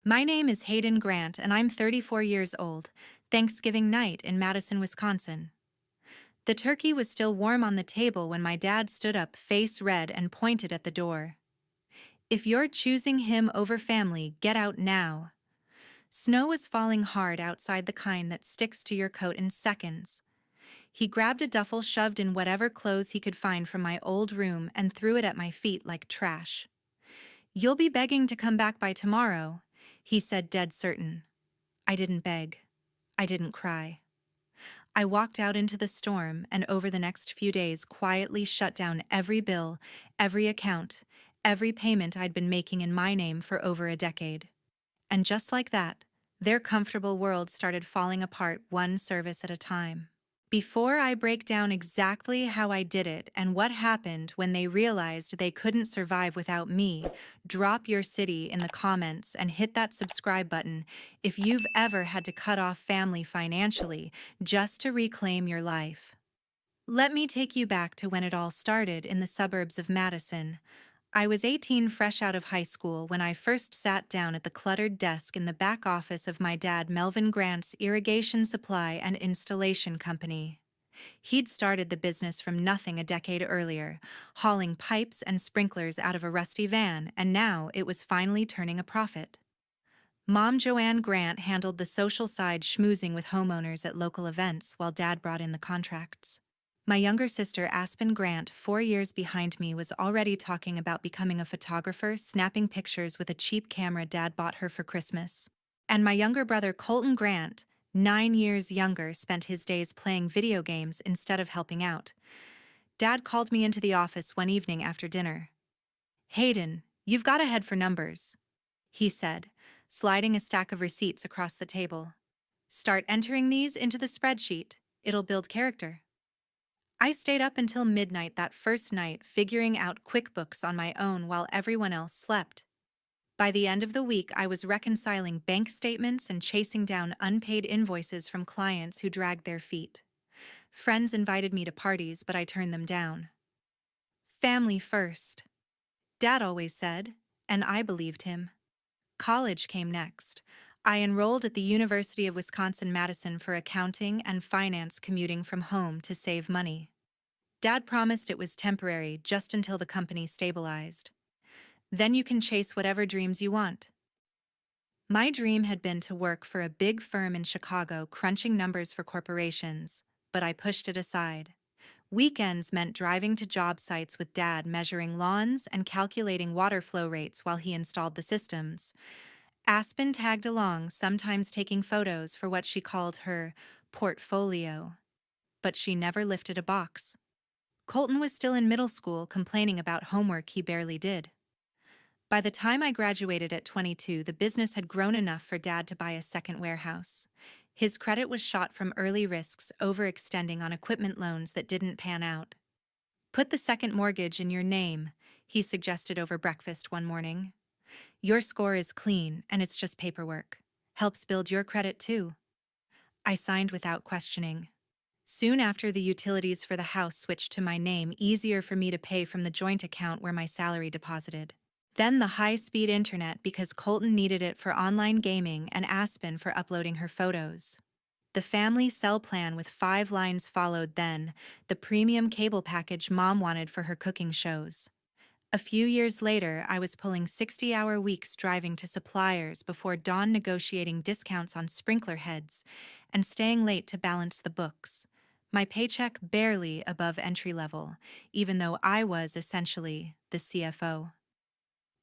My name is Hayden Grant, and I'm 34 years old. Thanksgiving night in Madison, Wisconsin. The turkey was still warm on the table when my dad stood up, face red, and pointed at the door. If you're choosing him over family, get out now. Snow was falling hard outside, the kind that sticks to your coat in seconds. He grabbed a duffel, shoved in whatever clothes he could find from my old room, and threw it at my feet like trash. "You'll be begging to come back by tomorrow," he said, dead certain. I didn't beg. I didn't cry. I walked out into the storm, and over the next few days quietly shut down every bill, every account, every payment I'd been making in my name for over a decade. And just like that, their comfortable world started falling apart, one service at a time. Before I break down exactly how I did it and what happened when they realized they couldn't survive without me, drop your city in the comments and hit that subscribe button if you've ever had to cut off family financially just to reclaim your life. Let me take you back to when it all started in the suburbs of Madison. I was 18, fresh out of high school, when I first sat down at the cluttered desk in the back office of my dad Melvin Grant's irrigation supply and installation company. He'd started the business from nothing a decade earlier, hauling pipes and sprinklers out of a rusty van, and now it was finally turning a profit. Mom Joanne Grant handled the social side, schmoozing with homeowners at local events, while Dad brought in the contracts. My younger sister, Aspen Grant, 4 years behind me, was already talking about becoming a photographer, snapping pictures with a cheap camera Dad bought her for Christmas. And my younger brother, Colton Grant, 9 years younger, spent his days playing video games instead of helping out. Dad called me into the office one evening after dinner. "Hayden, you've got to head for numbers," he said, sliding a stack of receipts across the table. "Start entering these into the spreadsheet. It'll build character." I stayed up until midnight that first night, figuring out QuickBooks on my own while everyone else slept. By the end of the week, I was reconciling bank statements and chasing down unpaid invoices from clients who dragged their feet. Friends invited me to parties, but I turned them down. Family first, Dad always said, and I believed him. College came next. I enrolled at the University of Wisconsin-Madison for accounting and finance, commuting from home to save money. Dad promised it was temporary, just until the company stabilized. Then you can chase whatever dreams you want. My dream had been to work for a big firm in Chicago, crunching numbers for corporations, but I pushed it aside. Weekends meant driving to job sites with Dad, measuring lawns and calculating water flow rates while he installed the systems. Aspen tagged along, sometimes taking photos for what she called her portfolio. But she never lifted a box. Colton was still in middle school, complaining about homework he barely did. By the time I graduated at 22, the business had grown enough for Dad to buy a second warehouse. His credit was shot from early risks, overextending on equipment loans that didn't pan out. "Put the second mortgage in your name," he suggested over breakfast one morning. "Your score is clean, and it's just paperwork. Helps build your credit too." I signed without questioning. Soon after, the utilities for the house switched to my name, easier for me to pay from the joint account where my salary deposited. Then the high-speed internet, because Colton needed it for online gaming and Aspen for uploading her photos. The family cell plan with 5 lines followed, then the premium cable package Mom wanted for her cooking shows. A few years later, I was pulling 60-hour weeks driving to suppliers before dawn, negotiating discounts on sprinkler heads, and staying late to balance the books. My paycheck barely above entry level, even though I was essentially the CFO.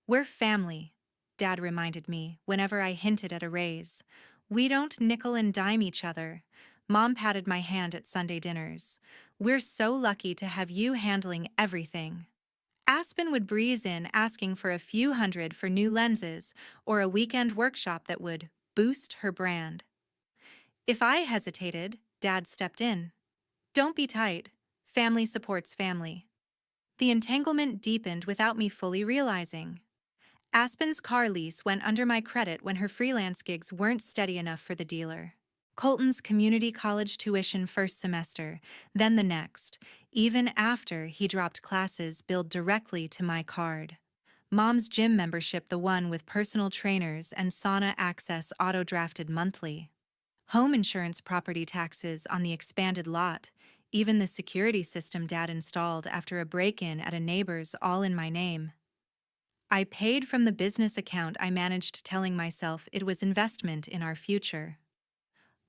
"We're family," Dad reminded me whenever I hinted at a raise. "We don't nickel and dime each other." Mom patted my hand at Sunday dinners. "We're so lucky to have you handling everything." Aspen would breeze in, asking for a few hundred for new lenses or a weekend workshop that would boost her brand. If I hesitated, Dad stepped in. "Don't be tight. Family supports family." The entanglement deepened without me fully realizing. Aspen's car lease went under my credit when her freelance gigs weren't steady enough for the dealer. Colton's community college tuition first semester, then the next, even after he dropped classes, billed directly to my card. Mom's gym membership, the one with personal trainers and sauna access auto-drafted monthly. Home insurance, property taxes on the expanded lot, even the security system Dad installed after a break-in at a neighbor's, all in my name. I paid from the business account I managed, telling myself it was investment in our future.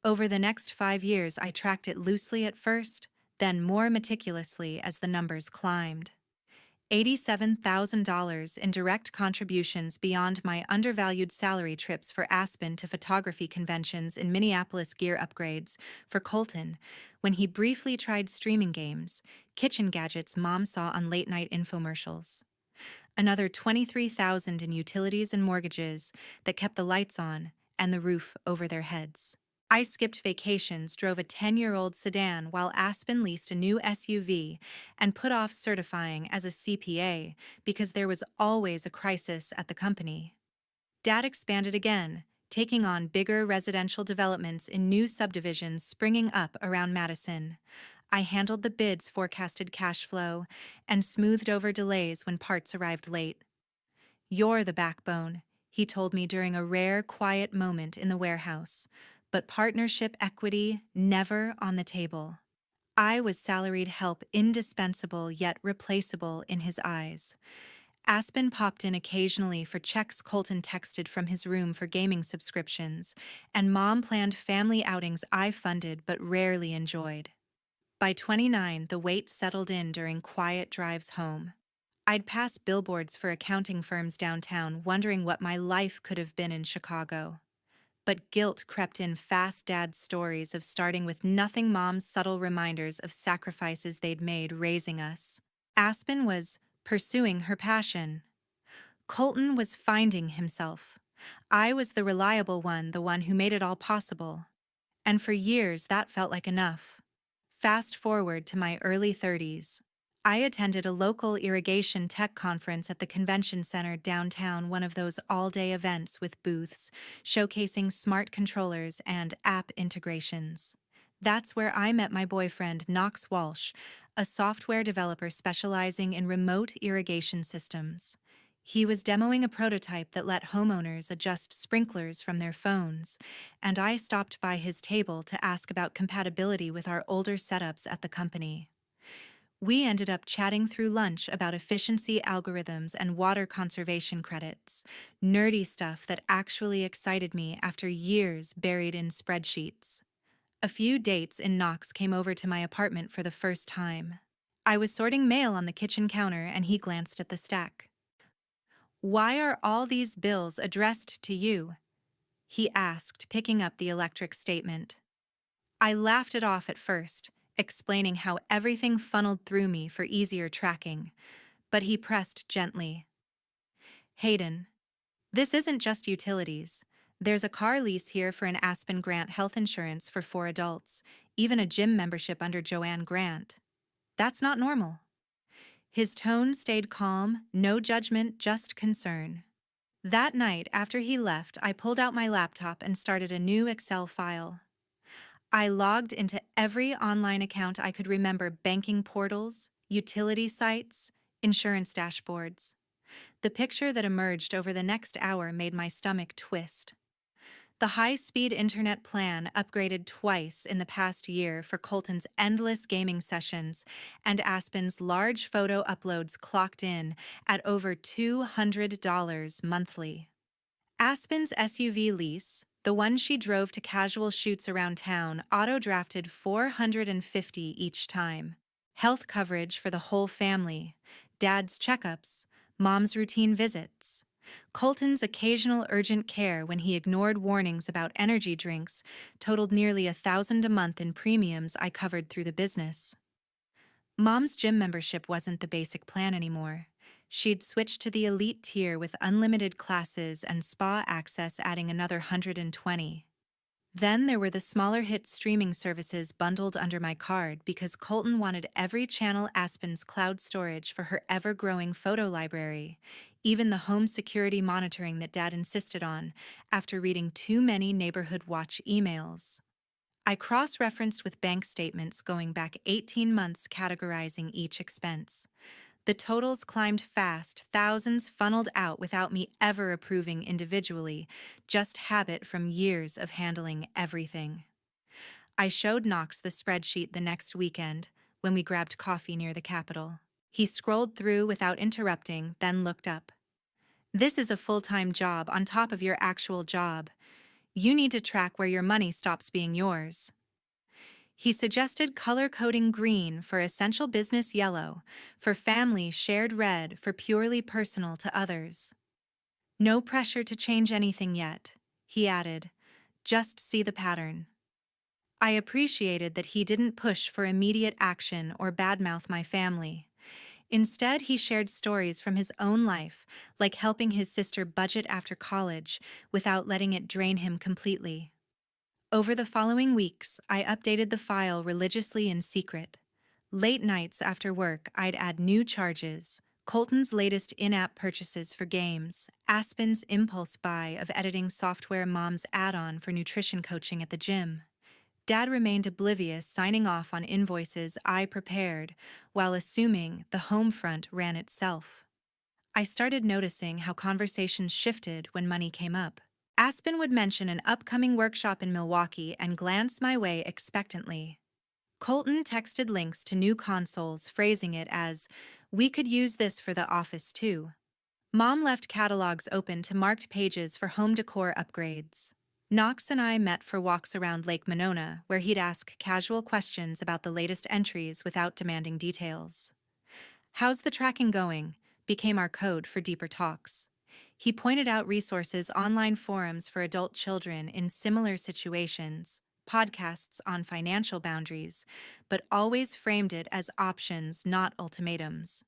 Over the next 5 years, I tracked it loosely at first, then more meticulously as the numbers climbed. $87,000 in direct contributions beyond my undervalued salary, trips for Aspen to photography conventions in Minneapolis, gear upgrades for Colton when he briefly tried streaming games, kitchen gadgets Mom saw on late-night infomercials. Another $23,000 in utilities and mortgages that kept the lights on and the roof over their heads. I skipped vacations, drove a 10-year-old sedan while Aspen leased a new SUV, and put off certifying as a CPA because there was always a crisis at the company. Dad expanded again, taking on bigger residential developments in new subdivisions springing up around Madison. I handled the bids, forecasted cash flow, and smoothed over delays when parts arrived late. "You're the backbone," he told me during a rare, quiet moment in the warehouse, but partnership equity never on the table. I was salaried help, indispensable yet replaceable in his eyes. Aspen popped in occasionally for checks, Colton texted from his room for gaming subscriptions, and Mom planned family outings I funded but rarely enjoyed. By 29, the weight settled in during quiet drives home. I'd pass billboards for accounting firms downtown, wondering what my life could have been in Chicago. But guilt crept in fast. Dad's stories of starting with nothing, Mom's subtle reminders of sacrifices they'd made raising us. Aspen was pursuing her passion. Colton was finding himself. I was the reliable one, the one who made it all possible. And for years that felt like enough. Fast forward to my early 30s. I attended a local irrigation tech conference at the convention center downtown, one of those all-day events with booths showcasing smart controllers and app integrations. That's where I met my boyfriend, Knox, a software developer specializing in remote irrigation systems. He was demoing a prototype that let homeowners adjust sprinklers from their phones, and I stopped by his table to ask about compatibility with our older setups at the company. We ended up chatting through lunch about efficiency algorithms and water conservation credits, nerdy stuff that actually excited me after years buried in spreadsheets. A few dates in Knox came over to my apartment for the first time. I was sorting mail on the kitchen counter and he glanced at the stack. "Why are all these bills addressed to you?" he asked, picking up the electric statement. I laughed it off at first, explaining how everything funneled through me for easier tracking, but he pressed gently. "Hayden, this isn't just utilities. There's a car lease here for an Aspen Grant, health insurance for 4 adults, even a gym membership under Joanne Grant. That's not normal." His tone stayed calm, no judgment, just concern. That night, after he left, I pulled out my laptop and started a new Excel file. I logged into every online account I could remember, banking portals, utility sites, insurance dashboards. The picture that emerged over the next hour made my stomach twist. The high-speed internet plan upgraded twice in the past year for Colton's endless gaming sessions, and Aspen's large photo uploads clocked in at over $200 monthly. Aspen's SUV lease, the one she drove to casual shoots around town, auto-drafted $450 each time. Health coverage for the whole family, Dad's checkups, Mom's routine visits. Colton's occasional urgent care when he ignored warnings about energy drinks totaled nearly $1,000 a month in premiums I covered through the business. Mom's gym membership wasn't the basic plan anymore. She'd switched to the elite tier with unlimited classes and spa access, adding another $120. Then there were the smaller hit streaming services bundled under my card because Colton wanted every channel, Aspen's cloud storage for her ever-growing photo library, even the home security monitoring that Dad insisted on after reading too many neighborhood watch emails. I cross-referenced with bank statements going back 18 months, categorizing each expense. The totals climbed fast, thousands funneled out without me ever approving individually, just habit from years of handling everything. I showed Knox the spreadsheet the next weekend when we grabbed coffee near the Capitol. He scrolled through without interrupting, then looked up. This is a full-time job on top of your actual job. You need to track where your money stops being yours. He suggested color-coding green for essential business yellow, for family shared red for purely personal to others. No pressure to change anything yet, he added. Just see the pattern. I appreciated that he didn't push for immediate action or badmouth my family. Instead, he shared stories from his own life, like helping his sister budget after college without letting it drain him completely. Over the following weeks, I updated the file religiously in secret. Late nights after work, I'd add new charges, Colton's latest in-app purchases for games, Aspen's impulse buy of editing software Mom's add-on for nutrition coaching at the gym. Dad remained oblivious, signing off on invoices I prepared, while assuming the home front ran itself. I started noticing how conversations shifted when money came up. Aspen would mention an upcoming workshop in Milwaukee and glance my way expectantly. Colton texted links to new consoles, phrasing it as, "We could use this for the office too." Mom left catalogs open to marked pages for home decor upgrades. Knox and I met for walks around Lake Monona, where he'd ask casual questions about the latest entries without demanding details. "How's the tracking going?" became our code for deeper talks. He pointed out resources, online forums for adult children in similar situations, podcasts on financial boundaries, but always framed it as options, not ultimatums.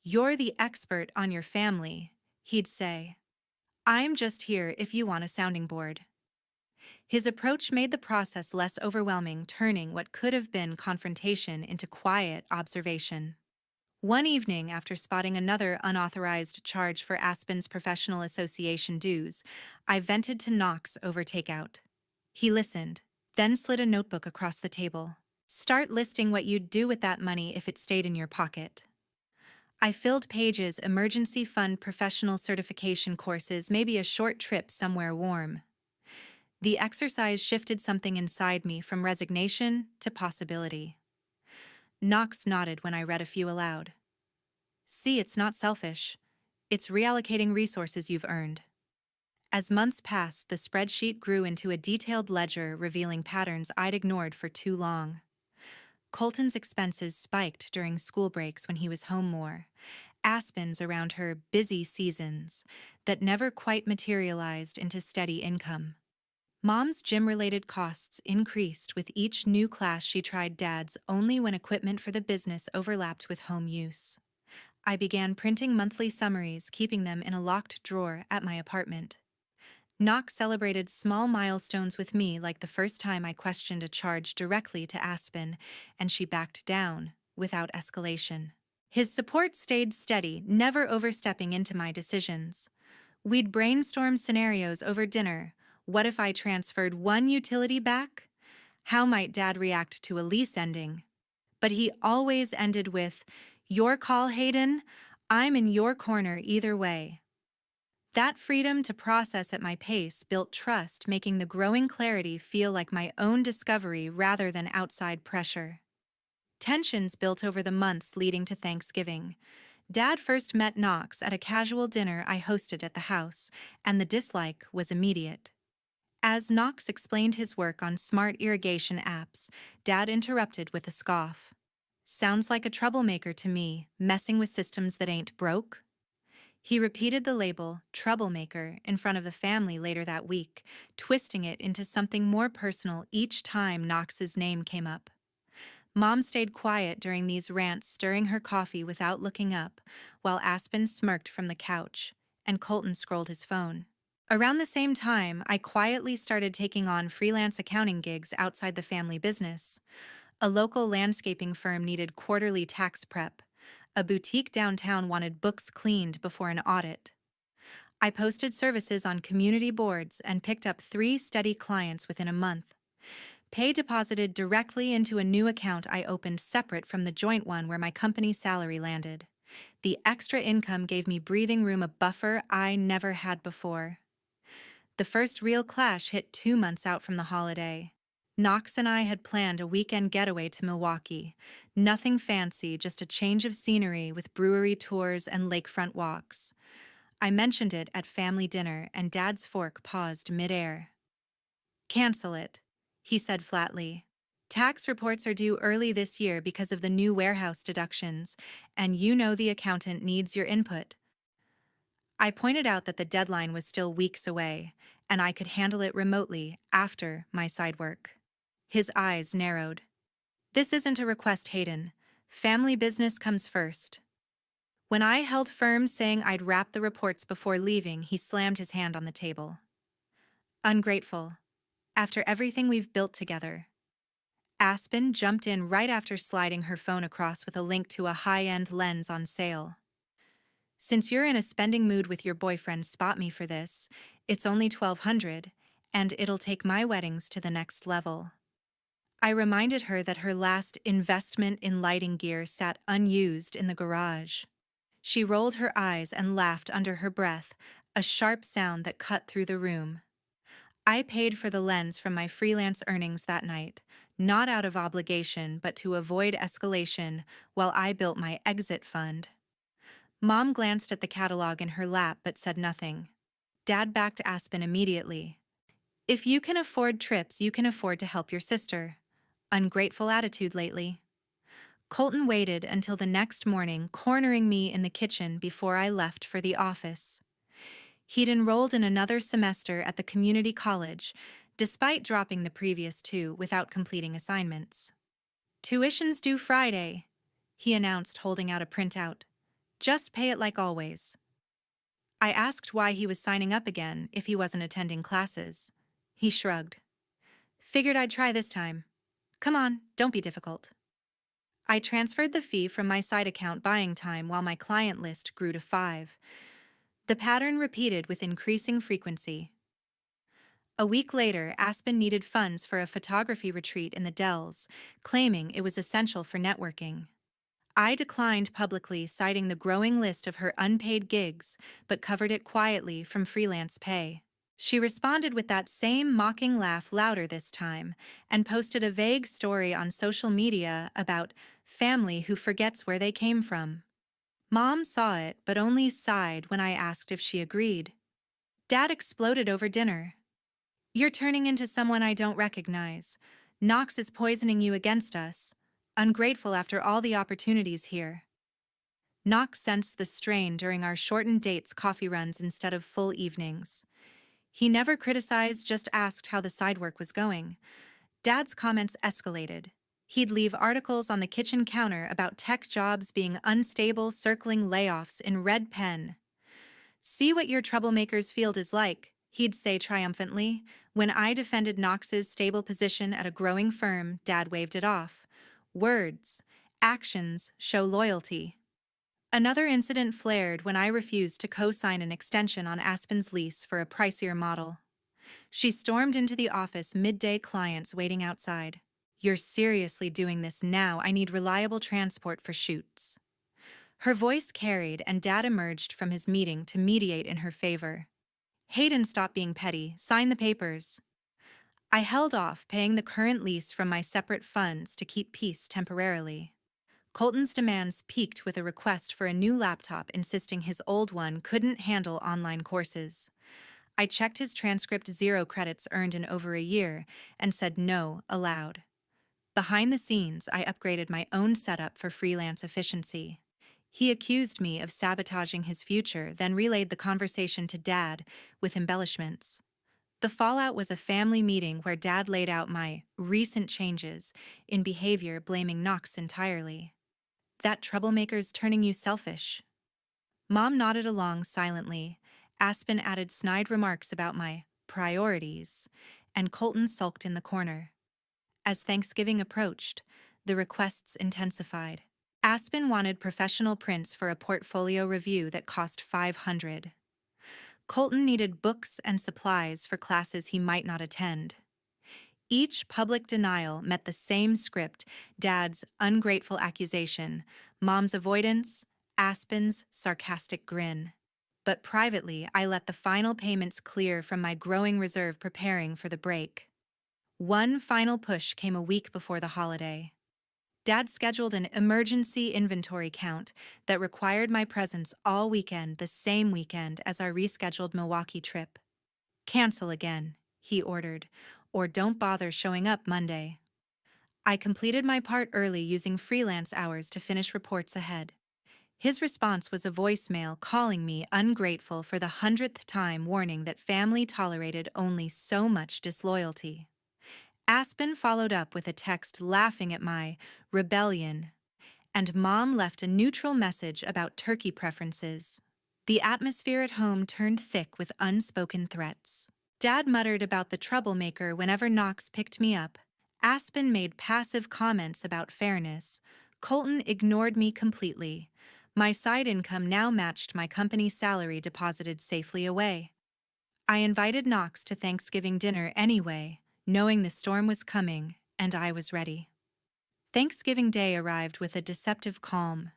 "You're the expert on your family," he'd say. "I'm just here if you want a sounding board." His approach made the process less overwhelming, turning what could have been confrontation into quiet observation. One evening, after spotting another unauthorized charge for Aspen's professional association dues, I vented to Knox over takeout. He listened, then slid a notebook across the table. "Start listing what you'd do with that money if it stayed in your pocket." I filled pages, emergency fund professional certification courses, maybe a short trip somewhere warm. The exercise shifted something inside me from resignation to possibility. Knox nodded when I read a few aloud. "See, it's not selfish. It's reallocating resources you've earned." As months passed, the spreadsheet grew into a detailed ledger revealing patterns I'd ignored for too long. Colton's expenses spiked during school breaks when he was home more. Aspen's around her busy seasons that never quite materialized into steady income. Mom's gym-related costs increased with each new class she tried. Dad's only when equipment for the business overlapped with home use. I began printing monthly summaries, keeping them in a locked drawer at my apartment. Knox celebrated small milestones with me, like the first time I questioned a charge directly to Aspen, and she backed down without escalation. His support stayed steady, never overstepping into my decisions. We'd brainstorm scenarios over dinner. What if I transferred one utility back? How might Dad react to a lease ending? But he always ended with, "Your call, Hayden. I'm in your corner either way." That freedom to process at my pace built trust, making the growing clarity feel like my own discovery rather than outside pressure. Tensions built over the months leading to Thanksgiving. Dad first met Knox at a casual dinner I hosted at the house, and the dislike was immediate. As Knox explained his work on smart irrigation apps, Dad interrupted with a scoff. "Sounds like a troublemaker to me, messing with systems that ain't broke." He repeated the label, troublemaker, in front of the family later that week, twisting it into something more personal each time Knox's name came up. Mom stayed quiet during these rants, stirring her coffee without looking up, while Aspen smirked from the couch, and Colton scrolled his phone. Around the same time, I quietly started taking on freelance accounting gigs outside the family business. A local landscaping firm needed quarterly tax prep. A boutique downtown wanted books cleaned before an audit. I posted services on community boards and picked up 3 steady clients within a month. Pay deposited directly into a new account I opened separate from the joint one where my company salary landed. The extra income gave me breathing room, a buffer I never had before. The first real clash hit 2 months out from the holiday. Knox and I had planned a weekend getaway to Milwaukee. Nothing fancy, just a change of scenery with brewery tours and lakefront walks. I mentioned it at family dinner, and Dad's fork paused midair. "Cancel it," he said flatly. "Tax reports are due early this year because of the new warehouse deductions, and you know the accountant needs your input." I pointed out that the deadline was still weeks away, and I could handle it remotely after my side work. His eyes narrowed. "This isn't a request, Hayden. Family business comes first." When I held firm saying I'd wrap the reports before leaving, he slammed his hand on the table. "Ungrateful. After everything we've built together." Aspen jumped in right after sliding her phone across with a link to a high-end lens on sale. "Since you're in a spending mood with your boyfriend, spot me for this. It's only $1,200, and it'll take my weddings to the next level." I reminded her that her last investment in lighting gear sat unused in the garage. She rolled her eyes and laughed under her breath, a sharp sound that cut through the room. I paid for the lens from my freelance earnings that night, not out of obligation but to avoid escalation while I built my exit fund. Mom glanced at the catalog in her lap but said nothing. Dad backed Aspen immediately. "If you can afford trips, you can afford to help your sister. Ungrateful attitude lately." Colton waited until the next morning, cornering me in the kitchen before I left for the office. He'd enrolled in another semester at the community college, despite dropping the previous 2 without completing assignments. "Tuition's due Friday," he announced, holding out a printout. "Just pay it like always." I asked why he was signing up again if he wasn't attending classes. He shrugged. "Figured I'd try this time. Come on, don't be difficult." I transferred the fee from my side account buying time while my client list grew to 5. The pattern repeated with increasing frequency. A week later, Aspen needed funds for a photography retreat in the Dells, claiming it was essential for networking. I declined publicly, citing the growing list of her unpaid gigs, but covered it quietly from freelance pay. She responded with that same mocking laugh, louder this time, and posted a vague story on social media about family who forgets where they came from. Mom saw it, but only sighed when I asked if she agreed. Dad exploded over dinner. "You're turning into someone I don't recognize. Knox is poisoning you against us. Ungrateful after all the opportunities here." Knox sensed the strain during our shortened dates, coffee runs instead of full evenings. He never criticized, just asked how the side work was going. Dad's comments escalated. He'd leave articles on the kitchen counter about tech jobs being unstable, circling layoffs in red pen. "See what your troublemaker's field is like," he'd say triumphantly. When I defended Knox's stable position at a growing firm, Dad waved it off. Words, actions show loyalty. Another incident flared when I refused to co-sign an extension on Aspen's lease for a pricier model. She stormed into the office, midday, clients waiting outside. "You're seriously doing this now? I need reliable transport for shoots." Her voice carried, and Dad emerged from his meeting to mediate in her favor. "Hayden, stop being petty. Sign the papers." I held off, paying the current lease from my separate funds to keep peace temporarily. Colton's demands peaked with a request for a new laptop, insisting his old one couldn't handle online courses. I checked his transcript, 0 credits earned in over a year, and said no aloud. Behind the scenes, I upgraded my own setup for freelance efficiency. He accused me of sabotaging his future, then relayed the conversation to Dad with embellishments. The fallout was a family meeting where Dad laid out my recent changes in behavior, blaming Knox entirely. "That troublemaker's turning you selfish." Mom nodded along silently. Aspen added snide remarks about my priorities, and Colton sulked in the corner. As Thanksgiving approached, the requests intensified. Aspen wanted professional prints for a portfolio review that cost $500. Colton needed books and supplies for classes he might not attend. Each public denial met the same script: Dad's ungrateful accusation, Mom's avoidance, Aspen's sarcastic grin. But privately, I let the final payments clear from my growing reserve preparing for the break. One final push came a week before the holiday. Dad scheduled an emergency inventory count that required my presence all weekend, the same weekend as our rescheduled Milwaukee trip. "Cancel again," he ordered, "or don't bother showing up Monday." I completed my part early using freelance hours to finish reports ahead. His response was a voicemail calling me ungrateful for the 100th time, warning that family tolerated only so much disloyalty. Aspen followed up with a text laughing at my rebellion, and Mom left a neutral message about turkey preferences. The atmosphere at home turned thick with unspoken threats. Dad muttered about the troublemaker whenever Knox picked me up. Aspen made passive comments about fairness. Colton ignored me completely. My side income now matched my company's salary deposited safely away. I invited Knox to Thanksgiving dinner anyway, knowing the storm was coming, and I was ready. Thanksgiving Day arrived with a deceptive calm.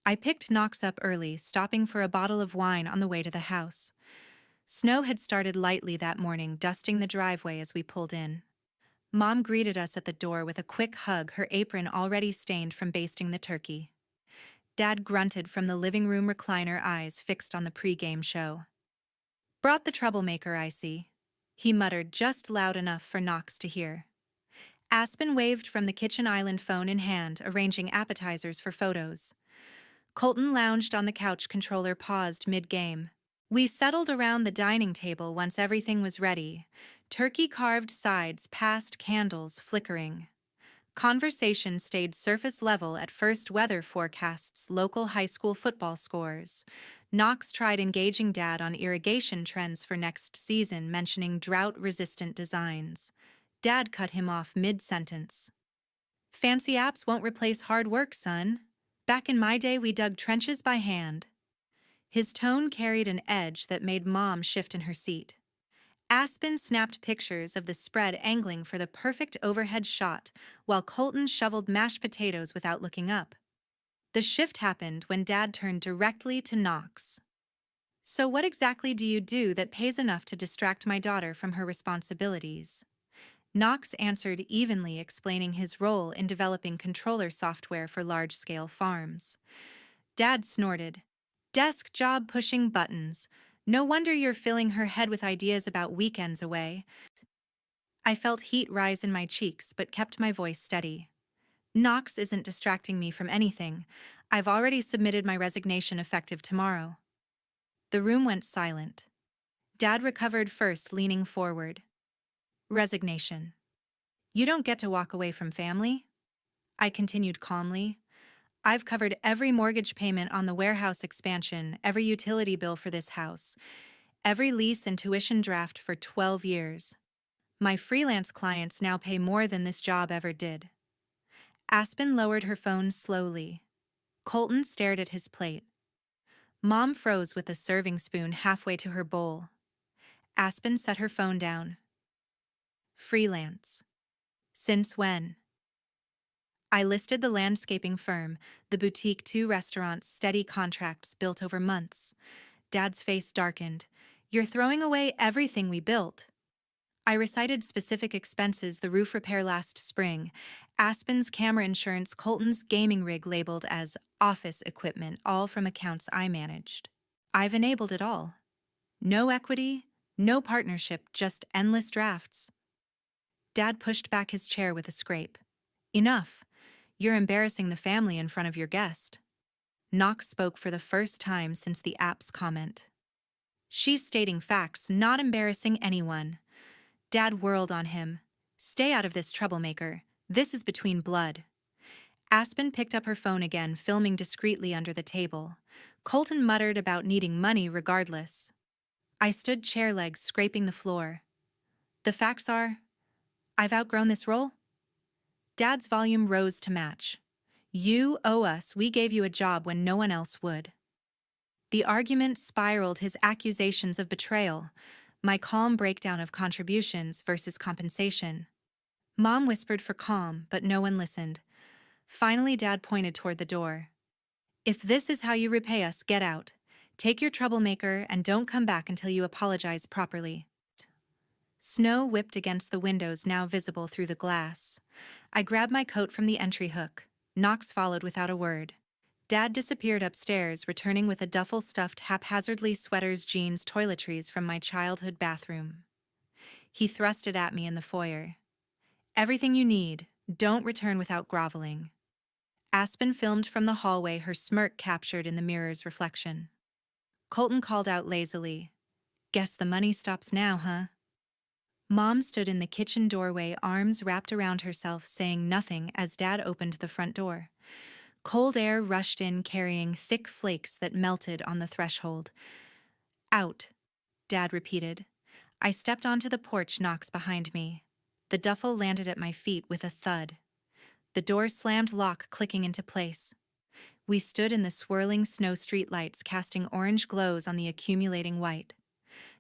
I picked Knox up early, stopping for a bottle of wine on the way to the house. Snow had started lightly that morning, dusting the driveway as we pulled in. Mom greeted us at the door with a quick hug, her apron already stained from basting the turkey. Dad grunted from the living room recliner, eyes fixed on the pre-game show. "Brought the troublemaker, I see," he muttered just loud enough for Knox to hear. Aspen waved from the kitchen island, phone in hand, arranging appetizers for photos. Colton lounged on the couch, controller paused mid-game. We settled around the dining table once everything was ready. Turkey carved sides past candles flickering. Conversation stayed surface level at first: weather forecasts, local high school football scores. Knox tried engaging Dad on irrigation trends for next season, mentioning drought-resistant designs. Dad cut him off mid-sentence. "Fancy apps won't replace hard work, son. Back in my day, we dug trenches by hand." His tone carried an edge that made Mom shift in her seat. Aspen snapped pictures of the spread, angling for the perfect overhead shot, while Colton shoveled mashed potatoes without looking up. The shift happened when Dad turned directly to Knox. "So what exactly do you do that pays enough to distract my daughter from her responsibilities?" Knox answered evenly, explaining his role in developing controller software for large-scale farms. Dad snorted. "Desk job pushing buttons. No wonder you're filling her head with ideas about weekends away." I felt heat rise in my cheeks but kept my voice steady. "Knox isn't distracting me from anything. I've already submitted my resignation effective tomorrow." The room went silent. Dad recovered first, leaning forward. "Resignation. You don't get to walk away from family?" I continued calmly. "I've covered every mortgage payment on the warehouse expansion, every utility bill for this house, every lease and tuition draft for 12 years. My freelance clients now pay more than this job ever did." Aspen lowered her phone slowly. Colton stared at his plate. Mom froze with a serving spoon halfway to her bowl. Aspen set her phone down. "Freelance. Since when?" I listed the landscaping firm, the boutique, 2 restaurants, steady contracts built over months. Dad's face darkened. "You're throwing away everything we built." I recited specific expenses: the roof repair last spring, Aspen's camera insurance, Colton's gaming rig labeled as office equipment, all from accounts I managed. "I've enabled it all. No equity, no partnership, just endless drafts." Dad pushed back his chair with a scrape. "Enough. You're embarrassing the family in front of your guest." Knox spoke for the first time since the app's comment. "She's stating facts, not embarrassing anyone." Dad whirled on him. "Stay out of this, troublemaker. This is between blood." Aspen picked up her phone again, filming discreetly under the table. Colton muttered about needing money regardless. I stood chair legs, scraping the floor. "The facts are, I've outgrown this role." Dad's volume rose to match. "You owe us. We gave you a job when no one else would." The argument spiraled, his accusations of betrayal, my calm breakdown of contributions versus compensation. Mom whispered for calm, but no one listened. Finally, Dad pointed toward the door. If this is how you repay us, get out. Take your troublemaker and don't come back until you apologize properly. Snow whipped against the windows now visible through the glass. I grabbed my coat from the entry hook. Knox followed without a word. Dad disappeared upstairs, returning with a duffel stuffed haphazardly sweaters, jeans, toiletries from my childhood bathroom. He thrust it at me in the foyer. Everything you need. Don't return without groveling. Aspen filmed from the hallway, her smirk captured in the mirror's reflection. Colton called out lazily, "Guess the money stops now, huh?" Mom stood in the kitchen doorway, arms wrapped around herself, saying nothing as Dad opened the front door. Cold air rushed in, carrying thick flakes that melted on the threshold. "Out," Dad repeated. I stepped onto the porch, Knox behind me. The duffel landed at my feet with a thud. The door slammed, lock clicking into place. We stood in the swirling snow streetlights, casting orange glows on the accumulating white.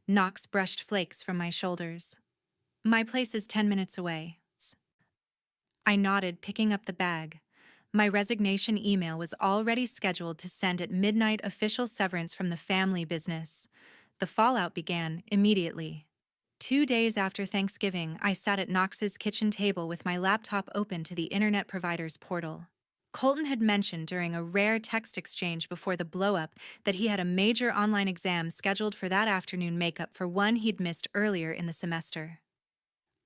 Knox brushed flakes from my shoulders. "My place is 10 minutes away." I nodded, picking up the bag. My resignation email was already scheduled to send at midnight, official severance from the family business. The fallout began immediately. 2 days after Thanksgiving, I sat at Knox's kitchen table with my laptop open to the internet provider's portal. Colton had mentioned during a rare text exchange before the blow-up that he had a major online exam scheduled for that afternoon, makeup for one he'd missed earlier in the semester.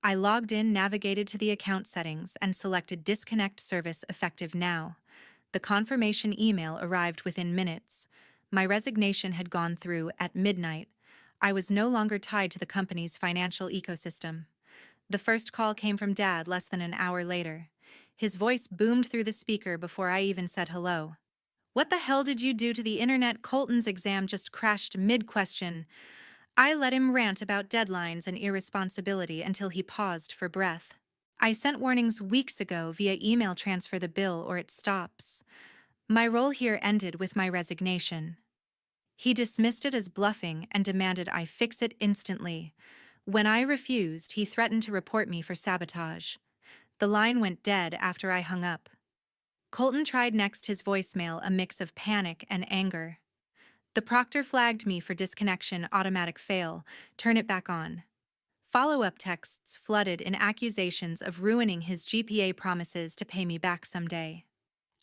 I logged in, navigated to the account settings, and selected Disconnect Service effective now. The confirmation email arrived within minutes. My resignation had gone through at midnight. I was no longer tied to the company's financial ecosystem. The first call came from Dad less than an hour later. His voice boomed through the speaker before I even said hello. "What the hell did you do to the internet? Colton's exam just crashed mid-question." I let him rant about deadlines and irresponsibility until he paused for breath. "I sent warnings weeks ago via email. Transfer the bill or it stops." My role here ended with my resignation. He dismissed it as bluffing and demanded I fix it instantly. When I refused, he threatened to report me for sabotage. The line went dead after I hung up. Colton tried next, his voicemail a mix of panic and anger. "The proctor flagged me for disconnection, automatic fail. Turn it back on." Follow-up texts flooded in accusations of ruining his GPA promises to pay me back someday.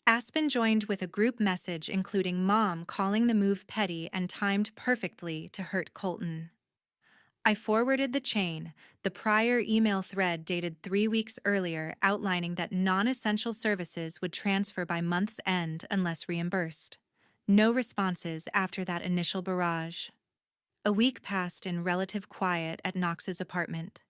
Aspen joined with a group message including Mom calling the move petty and timed perfectly to hurt Colton. I forwarded the chain, the prior email thread dated 3 weeks earlier, outlining that non-essential services would transfer by month's end unless reimbursed. No responses after that initial barrage. A week passed in relative quiet at Knox's apartment.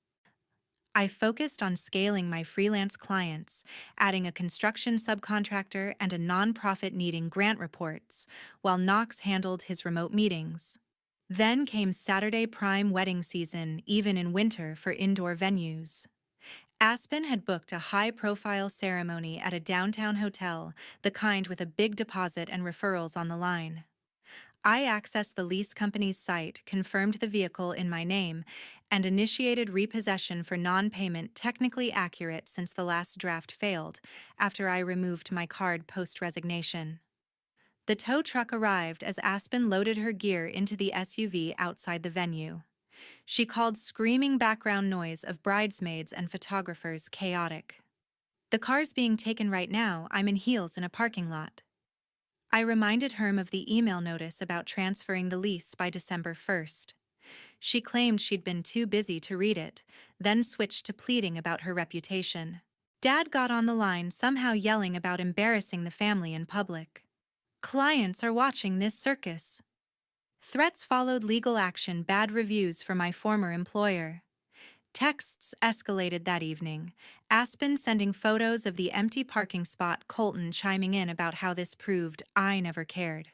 I focused on scaling my freelance clients, adding a construction subcontractor and a nonprofit needing grant reports, while Knox handled his remote meetings. Then came Saturday prime wedding season, even in winter for indoor venues. Aspen had booked a high-profile ceremony at a downtown hotel, the kind with a big deposit and referrals on the line. I accessed the lease company's site, confirmed the vehicle in my name, and initiated repossession for non-payment, technically accurate since the last draft failed, after I removed my card post-resignation. The tow truck arrived as Aspen loaded her gear into the SUV outside the venue. She called screaming background noise of bridesmaids and photographers chaotic. "The car's being taken right now. I'm in heels in a parking lot." I reminded Herm of the email notice about transferring the lease by December 1st. She claimed she'd been too busy to read it, then switched to pleading about her reputation. Dad got on the line, somehow yelling about embarrassing the family in public. "Clients are watching this circus." Threats followed legal action, bad reviews for my former employer. Texts escalated that evening, Aspen sending photos of the empty parking spot, Colton chiming in about how this proved I never cared.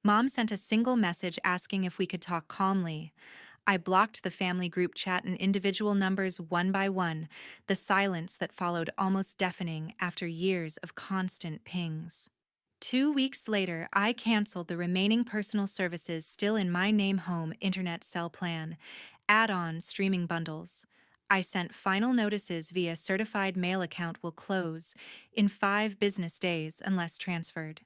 Mom sent a single message asking if we could talk calmly. I blocked the family group chat and individual numbers one by one, the silence that followed almost deafening after years of constant pings. 2 weeks later, I canceled the remaining personal services still in my name: home, internet cell plan, add-on streaming bundles. I sent final notices via certified mail account will close in 5 business days unless transferred.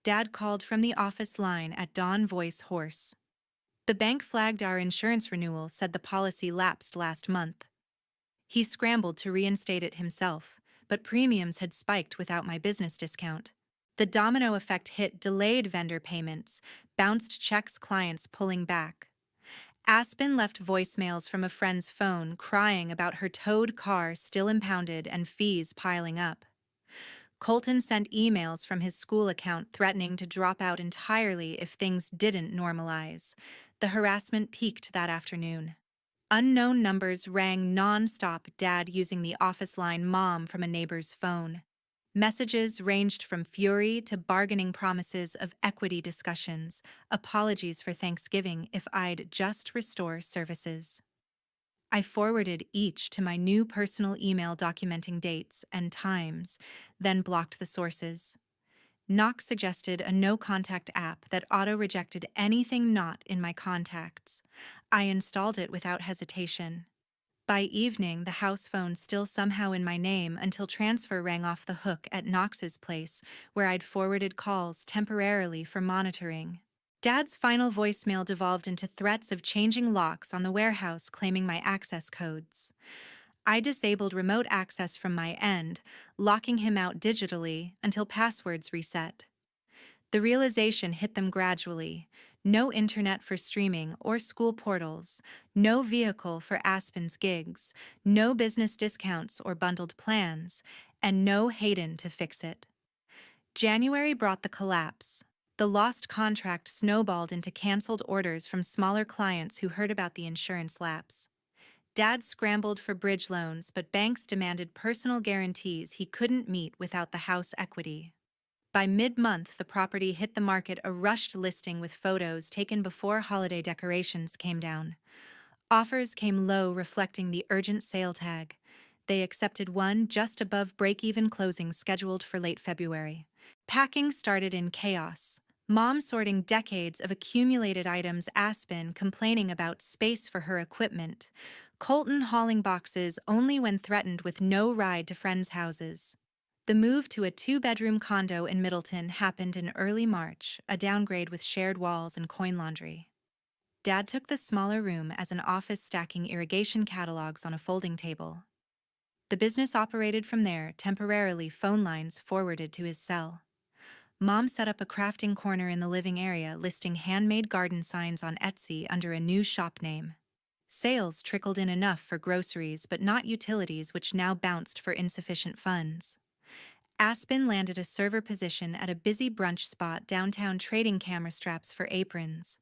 Dad called from the office line at dawn, voice hoarse. The bank flagged our insurance renewal, said the policy lapsed last month. He scrambled to reinstate it himself, but premiums had spiked without my business discount. The domino effect hit: delayed vendor payments, bounced checks, clients pulling back. Aspen left voicemails from a friend's phone crying about her towed car still impounded and fees piling up. Colton sent emails from his school account threatening to drop out entirely if things didn't normalize. The harassment peaked that afternoon. Unknown numbers rang non-stop, Dad using the office line, Mom from a neighbor's phone. Messages ranged from fury to bargaining promises of equity discussions, apologies for Thanksgiving if I'd just restore services. I forwarded each to my new personal email documenting dates and times, then blocked the sources. Knox suggested a no-contact app that auto-rejected anything not in my contacts. I installed it without hesitation. By evening, the house phone still somehow in my name until transfer rang off the hook at Knox's place, where I'd forwarded calls temporarily for monitoring. Dad's final voicemail devolved into threats of changing locks on the warehouse, claiming my access codes. I disabled remote access from my end, locking him out digitally until passwords reset. The realization hit them gradually: no internet for streaming or school portals, no vehicle for Aspen's gigs, no business discounts or bundled plans, and no Hayden to fix it. January brought the collapse. The lost contract snowballed into canceled orders from smaller clients who heard about the insurance lapse. Dad scrambled for bridge loans, but banks demanded personal guarantees he couldn't meet without the house equity. By mid-month, the property hit the market, a rushed listing with photos taken before holiday decorations came down. Offers came low, reflecting the urgent sale tag. They accepted one just above break-even, closing scheduled for late February. Packing started in chaos. Mom sorting decades of accumulated items, Aspen complaining about space for her equipment, Colton hauling boxes only when threatened with no ride to friends' houses. The move to a 2-bedroom condo in Middleton happened in early March, a downgrade with shared walls and coin laundry. Dad took the smaller room as an office, stacking irrigation catalogs on a folding table. The business operated from there, temporarily, phone lines forwarded to his cell. Mom set up a crafting corner in the living area, listing handmade garden signs on Etsy under a new shop name. Sales trickled in enough for groceries, but not utilities, which now bounced for insufficient funds. Aspen landed a server position at a busy brunch spot downtown, trading camera straps for aprons.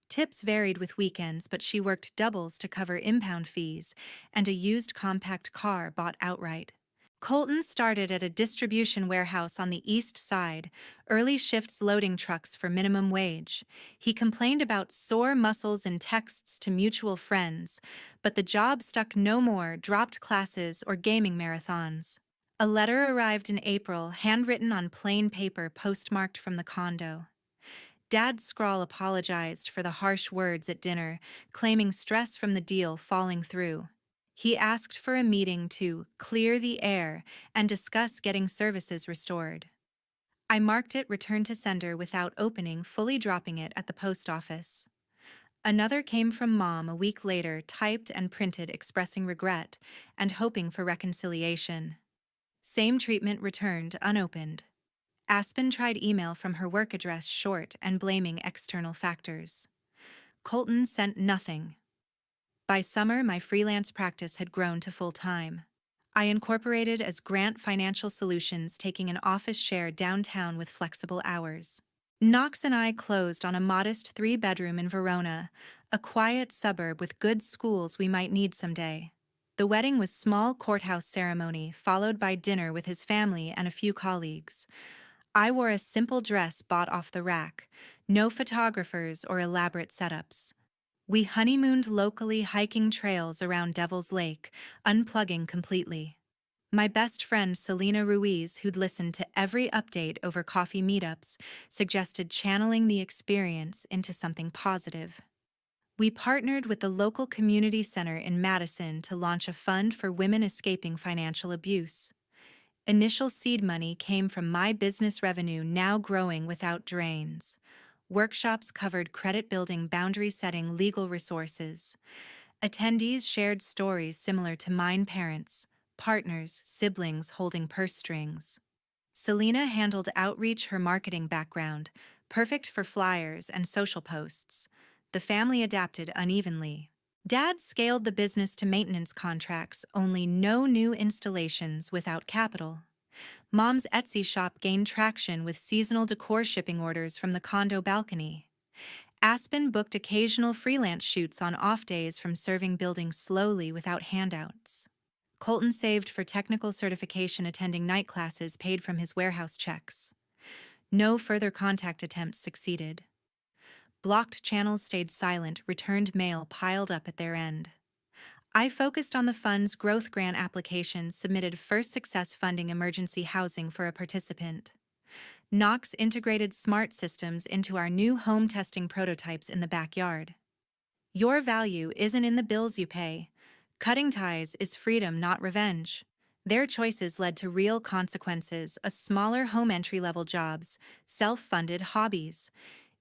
Tips varied with weekends, but she worked doubles to cover impound fees and a used compact car bought outright. Colton started at a distribution warehouse on the east side, early shifts loading trucks for minimum wage. He complained about sore muscles in texts to mutual friends, but the job stuck no more, dropped classes or gaming marathons. A letter arrived in April, handwritten on plain paper, postmarked from the condo. Dad's scrawl apologized for the harsh words at dinner, claiming stress from the deal falling through. He asked for a meeting to clear the air and discuss getting services restored. I marked it return to sender without opening, fully dropping it at the post office. Another came from Mom a week later, typed and printed, expressing regret and hoping for reconciliation. Same treatment returned, unopened. Aspen tried email from her work address, short and blaming external factors. Colton sent nothing. By summer, my freelance practice had grown to full-time. I incorporated as Grant Financial Solutions, taking an office share downtown with flexible hours. Knox and I closed on a modest 3-bedroom in Verona, a quiet suburb with good schools we might need someday. The wedding was small courthouse ceremony, followed by dinner with his family and a few colleagues. I wore a simple dress bought off the rack, no photographers or elaborate setups. We honeymooned locally, hiking trails around Devil's Lake, unplugging completely. My best friend Selena Ruiz, who'd listened to every update over coffee meetups, suggested channeling the experience into something positive. We partnered with the local community center in Madison to launch a fund for women escaping financial abuse. Initial seed money came from my business revenue now growing without drains. Workshops covered credit building, boundary setting, legal resources. Attendees shared stories similar to mine parents, partners, siblings holding purse strings. Selena handled outreach, her marketing background, perfect for flyers and social posts. The family adapted unevenly. Dad scaled the business to maintenance contracts, only no new installations without capital. Mom's Etsy shop gained traction with seasonal decor shipping orders from the condo balcony. Aspen booked occasional freelance shoots on off days from serving buildings slowly without handouts. Colton saved for technical certification, attending night classes paid from his warehouse checks. No further contact attempts succeeded. Blocked channels stayed silent, returned mail piled up at their end. I focused on the fund's growth grant application, submitted first success funding emergency housing for a participant. Knox integrated smart systems into our new home, testing prototypes in the backyard. Your value isn't in the bills you pay. Cutting ties is freedom, not revenge. Their choices led to real consequences: a smaller home, entry-level jobs, self-funded hobbies.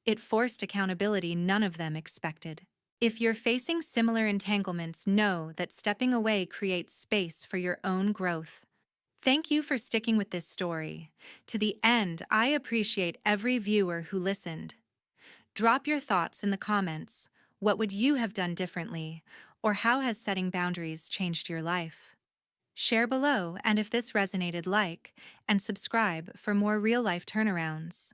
It forced accountability none of them expected. If you're facing similar entanglements, know that stepping away creates space for your own growth. Thank you for sticking with this story to the end. I appreciate every viewer who listened. Drop your thoughts in the comments. What would you have done differently? Or how has setting boundaries changed your life? Share below, and if this resonated, like and subscribe for more real-life turnarounds.